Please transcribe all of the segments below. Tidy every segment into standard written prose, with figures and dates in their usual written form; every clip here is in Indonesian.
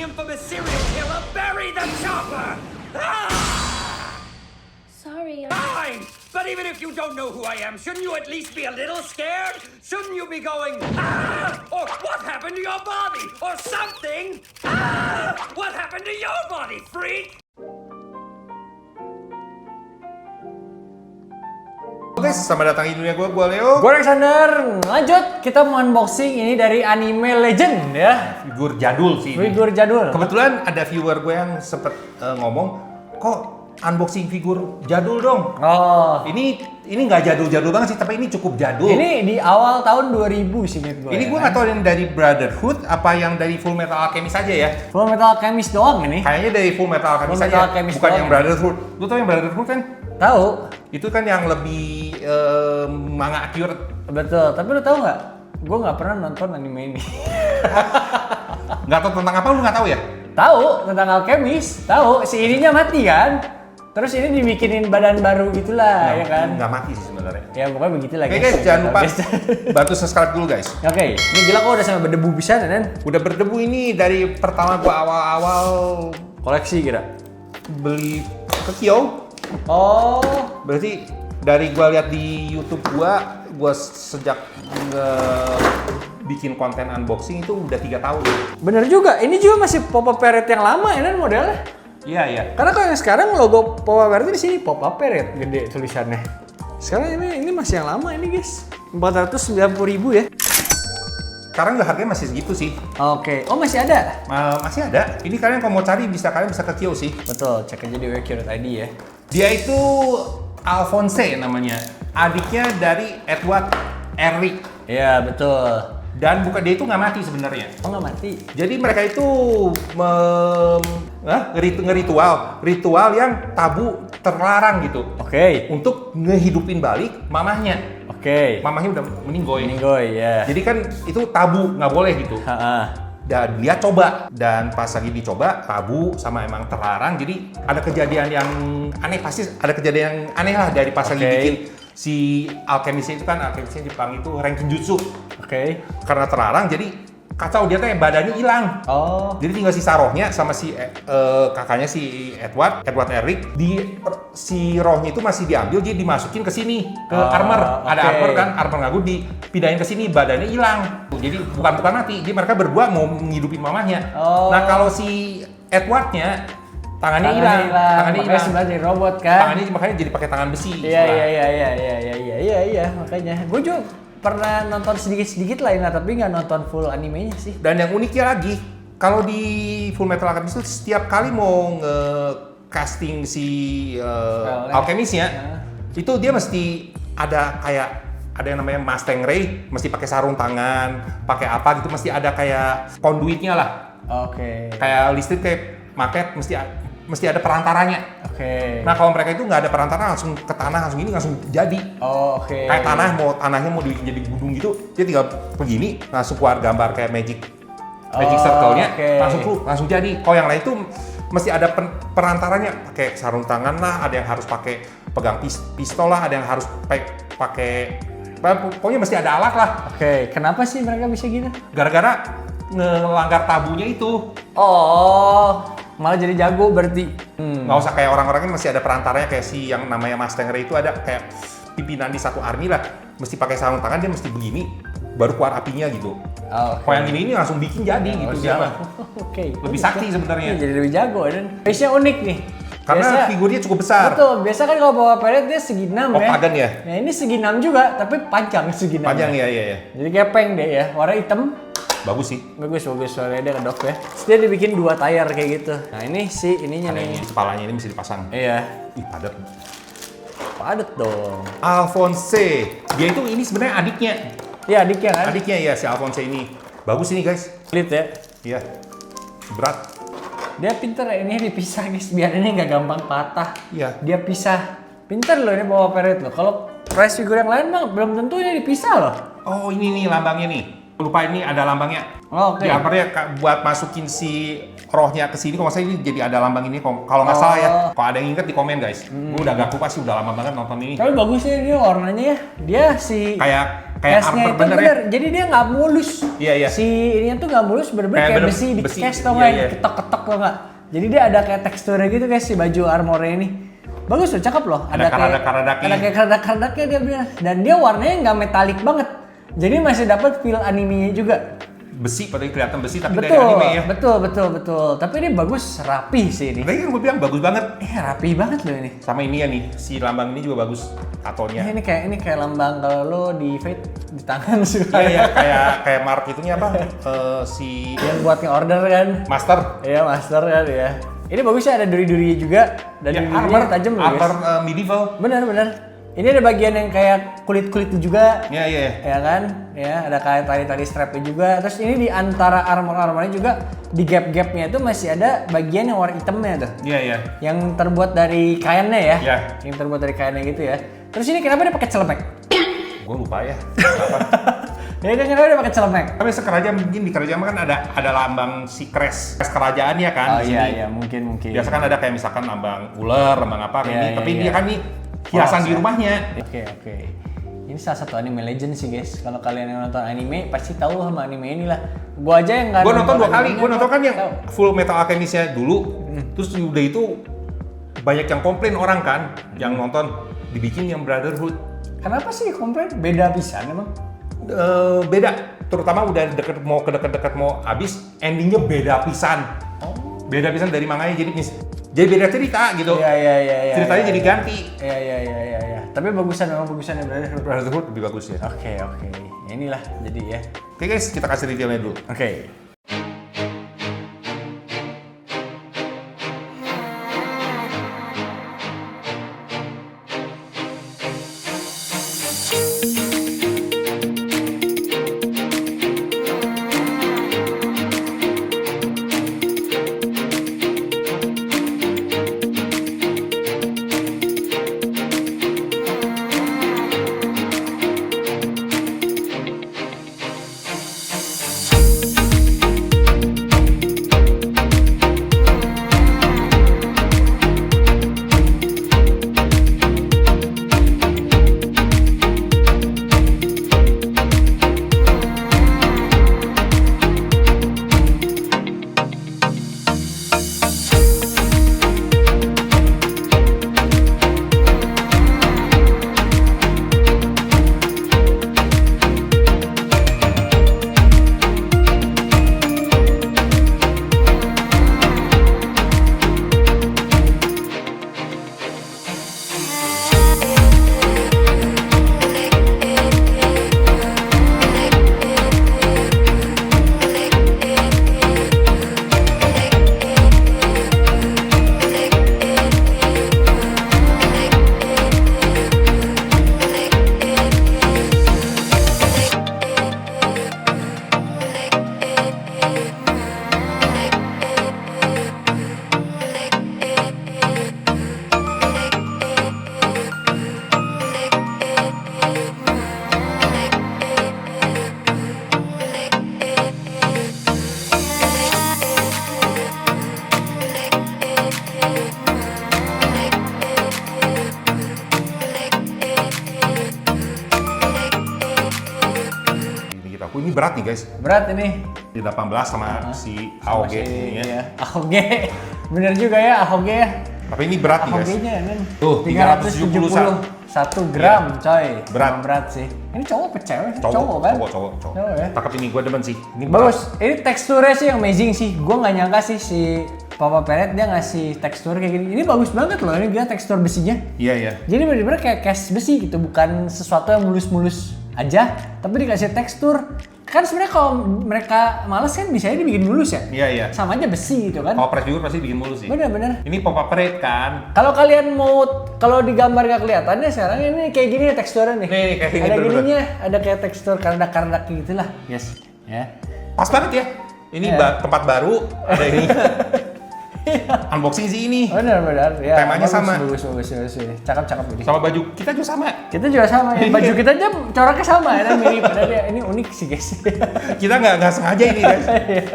infamous serial killer, bury the chopper! Sorry. Fine! But even if you don't know who I am, shouldn't you at least be a little scared? Shouldn't you be going, ah! Or what happened to your body? Or something? Ah! What happened to your body, freak? Oke, selamat datang di dunia gue Leo. Gue Alexander. Lanjut, kita mau unboxing ini dari Anime Legend ya. Figur jadul sih. Figur jadul. Kebetulan ada viewer gue yang sempet ngomong, kok unboxing figur jadul dong? Oh. Ini nggak jadul-jadul banget sih, tapi ini cukup jadul. Ini di awal tahun 2000 sih menurut gue. Ini gue nggak tahu yang dari Brotherhood apa yang dari Full Metal Alchemist aja ya. Full Metal Alchemist doang ini. Kayaknya dari Full Metal Alchemist Full aja, Metal Alchemist bukan doang. yang Brotherhood. Lu tau yang Brotherhood kan? Tahu? Itu kan yang lebih manga accurate. Betul. Tapi lu tahu nggak? Gue nggak pernah nonton anime ini. Nggak tahu tentang apa, lu nggak tahu ya? Tahu tentang Alchemist. Tahu si ininya mati kan? Terus ini dibikinin badan baru gitulah, ya kan? Nggak mati sih sebenarnya. Ya pokoknya begitulah Oke guys, jangan lupa bantu subscribe dulu guys. Oke, ini gila kok udah sampai berdebu bisa kan? Udah berdebu ini dari pertama gua awal-awal Koleksi kira. beli ke Kyo. Oh, Berarti dari gua lihat di YouTube gua sejak bikin konten unboxing itu udah 3 tahun. bener juga. Ini juga masih pop-up parrot yang lama ya kan modelnya. Iya, iya. Karena kalau yang sekarang logo pop-up parrot di sini pop-up parrot gede tulisannya. Sekarang ini masih yang lama ini guys. 490.000 ya. Sekarang harganya masih segitu sih. Oke. Oh masih ada? Masih ada. Ini kalian kalau mau cari kalian bisa ke Kyo sih. Betul. Cek aja di wq.id ya. Dia itu Alphonse namanya. Adiknya dari Edward Eric. Iya betul. Dan dia itu nggak mati sebenarnya. Oh nggak mati? Jadi mereka itu ritual yang tabu terlarang gitu. Oke. Untuk ngehidupin balik mamahnya. Oke. Mamahnya udah meninggoy. Meninggoy ya. Jadi kan itu tabu, nggak boleh gitu. Dan dia coba, dan pas lagi dicoba tabu sama emang terlarang. Jadi ada kejadian yang aneh, pasti ada kejadian yang aneh lah dari pas lagi bikin si alkemisnya itu kan, alkemisnya Jepang itu Renkinjutsu. Oke. Karena terlarang jadi kacau, dia tuh badannya hilang. Oh. Jadi tinggal sisa rohnya sama si kakaknya si Edward Eric. Si rohnya itu masih diambil, jadi dimasukin ke sini ke armor. Ada armor kan, armor ngagu dipindahin ke sini, badannya hilang. Jadi bukan mati. Jadi mereka berdua mau menghidupin mamahnya. Oh. Nah kalau si Edwardnya tangannya hilang. Tangannya hilang. Sebelah jadi robot kan. Tangannya makanya jadi pakai tangan besi. Iya makanya. Gue juga pernah nonton sedikit lah ini, tapi nggak nonton full animenya sih. Dan yang uniknya lagi, kalau di Full Metal Alchemist itu setiap kali mau nge-casting si alkemisnya, itu dia mesti ada yang namanya Mustang Ray, mesti pakai sarung tangan, pakai apa gitu, mesti ada kayak konduitnya lah. Oke. Kayak listrik, kayak market, mesti ada perantaranya. Oke. Nah kalau mereka itu nggak ada perantara, langsung ke tanah, langsung jadi. Oh, oke. Kayak tanahnya mau dibikin jadi gunung gitu, dia tinggal begini, langsung keluar gambar kayak magic circle-nya, langsung jadi. Kalau yang lain itu mesti ada perantaranya, pakai sarung tangan lah, ada yang harus pakai pegang pistol lah, ada yang harus pakai pokoknya mesti ada alat lah. Oke, kenapa sih mereka bisa gitu? Gara-gara ngelanggar tabunya itu. Oh, malah jadi jago berarti. Nggak usah kayak orang-orang ini masih ada perantaranya, kayak si yang namanya Mustang Ray itu ada kayak pimpinan di satu army lah, mesti pakai sarung tangan, dia mesti begini baru keluar apinya gitu. Kalau yang ini langsung bikin jadi gitu dia mah. Oke. Lebih sakti sebenarnya. Jadi lebih jago dan face-nya unik nih. Karena figurnya cukup besar. Betul, biasa kan kalau bawa parrot dia segi 6 ya. Pagan ya? Nah ini segi 6 juga, tapi panjang segi 6. Panjang ya. Jadi gepeng deh ya, warna hitam. Bagus sih. Bagus, warnanya dia kedok ya. Terus dia dibikin 2 tayar kayak gitu. Nah ini sih ininya Ada nih. ini kepalanya ini mesti dipasang. Iya. Ih padat. Padet dong. Alphonse. Dia itu ini sebenarnya adiknya. Iya adiknya kan? Adiknya ya si Alphonse ini. Bagus ini guys. Pelit ya. Iya. Berat. Dia pinter ya, ini dipisah guys, biar ini nggak gampang patah. Iya. Dia pisah. Pinter loh ini bawa parrot loh. Kalau price figure yang lain mah belum tentu ini dipisah loh. Oh ini nih lambangnya nih. Lupa ini ada lambangnya. Oh, oke. Di armornya buat masukin si rohnya ke sini. Kalau nggak salah ini jadi ada lambang ini. Kalau nggak salah ya. Kalau ada yang inget di komen guys. Gue udah gak lupa sih, udah lama banget nonton ini. Tapi bagus sih dia warnanya ya. Dia si Kayak kayak Case-nya armor itu bener ya. bener, jadi dia nggak mulus. Iya, iya. Si ininya tuh nggak mulus, bener-bener Kayak kayak bener- besi di besi, case tau iya, nggak? iya. Ketok-ketok tau nggak? Jadi dia ada kayak teksturnya gitu guys si baju armornya ini. Bagus loh, cakep loh. Ada karadak-karadaknya. Ada kayak karadak-karadaknya dia bener. Dan dia warnanya nggak metalik banget. Jadi masih dapat feel animenya juga. Besi, padahal kelihatan besi tapi dari Betul, anime ya. betul. Tapi ini bagus, rapi sih ini. Tadi kan gue bilang bagus banget. Rapi banget loh ini. Sama ini ya nih, si lambang ini juga bagus tatonya. Ini kayak lambang kalau lo di Fate di tangan sih. Iya, kayak mark itunya apa? Si Yang buat nge-order kan. Master. Iya, master kan ya. Ini bagus ya, ada duri-durinya juga. Dan Ya, duri-durinya tajam loh guys. armor medieval. Bener. Ini ada bagian yang kayak kulit-kulitnya juga. Iya. Ya kan? Ya, ada kayak tali-tali strapnya juga. Terus ini di antara armor-armornya juga di gap-gapnya itu masih ada bagian yang warna hitamnya tuh. Iya. Yang terbuat dari kainnya ya. Iya. Yang terbuat dari kainnya gitu ya. Terus ini kenapa dia pakai celemek? Gue lupa ya. Kenapa? Ya kan kenapa dia pakai celemek? Tapi sekerajaan mungkin di kerajaan kan ada lambang si kres kerajaannya kan. Oh di sini. iya, mungkin. Biasa kan ada kayak misalkan lambang ular, lambang apa kayak Iya, ini. iya, Tapi iya. dia kan nih hiasan di ya? rumahnya. Oke. Ini salah satu anime legend sih guys. Kalau kalian yang nonton anime pasti tahu sama anime ini lah. Gua aja yang nggak Gue nonton 2 kali. animenya, Gue nonton kan yang tahu. Full Metal Alchemist-nya dulu. Terus udah itu banyak yang komplain orang kan yang nonton dibikin yang Brotherhood. Kenapa sih komplain? Beda pisan emang. Beda, terutama udah deket mau habis, endingnya beda pisan. Beda pisan dari manganya jadi beda cerita gitu. Iya. Ceritanya jadi ganti. Iya. Tapi bagusannya berarti. Brotherhood lebih bagus ya. Oke. Inilah jadi ya. Oke guys, kita kasih reviewnya dulu. Oke. Ini berat nih guys. Berat ini. Di 18 sama si AOG ini ya. Iya. AOG. Bener juga ya AOG ya. Tapi ini berat nih guys. AOG-nya kan. Tuh, 1 gram coy. Berat. Emang berat sih. Ini cowok apa cewek? Cowok kan? Cowok ya. Cakep ini, gue demen sih. Ini Bagus. Ini teksturnya sih amazing sih. Gue nggak nyangka sih si Papa Peret dia ngasih tekstur kayak gini. Ini bagus banget loh. Ini dia tekstur besinya. Iya. Jadi bener-bener kayak cast besi gitu, bukan sesuatu yang mulus-mulus aja, tapi dikasih tekstur. Kan sebenarnya kalau mereka males kan bisa aja dibikin mulus ya. Iya. Sama aja besi gitu kan. Kalau press viewer pasti bikin mulus sih. Bener-bener. Ini pop up rate kan. Kalau kalian mau, kalau di gambar gak kelihatannya sekarang ini kayak gini ya teksturnya nih. Nih, kayak gini, ada bener-bener. gininya, ada kayak tekstur kardak-kardak gitu lah. Yes. Ya. Pas banget ya. Ini Iya. tempat baru, ada ini. Unboxing sih ini. Benar-benar. Ya, Temanya sama. Bagus. Cakep ini. Sama baju kita juga sama. Kita juga sama ya. Baju kita aja coraknya sama ya, mirip. Padahal dia ini unik sih guys. Kita nggak sengaja ini guys.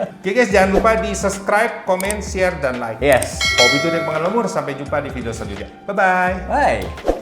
Oke guys, jangan lupa di subscribe, comment, share, dan like. Yes. Hobi itu dari pengalaman. Sampai jumpa di video selanjutnya. Bye-bye. Bye.